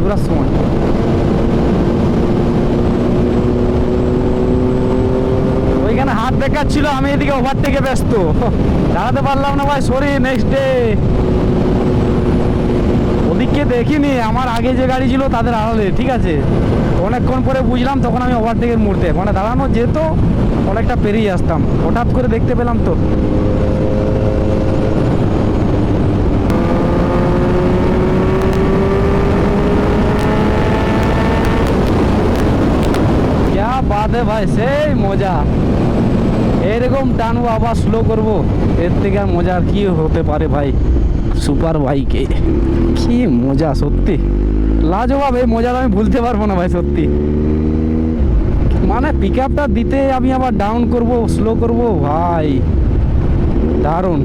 ঘোরার সময়। ওইখানে হাত বেকার ছিল, আমি এদিকে ওভারটেকে ব্যস্ত, দাঁড়াতে পারলাম না ভাই, সরি। নেক্সট ডে ওদিককে দেখিনি, আমার আগে যে গাড়ি ছিল তাদের আড়ালে, ঠিক আছে। অনেকক্ষণ পরে বুঝলাম, তখন আমি ওভারটেকের মুহূর্তে, মানে দাঁড়ানো যেত, অনেকটা পেরিয়ে আসতাম, হঠাৎ করে দেখতে পেলাম তো। क्या बात है भाई, সেই মজা। এরকম টানবো, আবার স্লো করবো, এর থেকে আর মজা আর কি হতে পারে ভাই। সুপার বাইকে কি মজা, সত্যি লাজবাব। এই মজাটা আমি ভুলতে পারবো না ভাই, সত্যি। মানে পিক আপটা দিতে আমি আবার ডাউন করবো, স্লো করবো, ভাই দারুণ।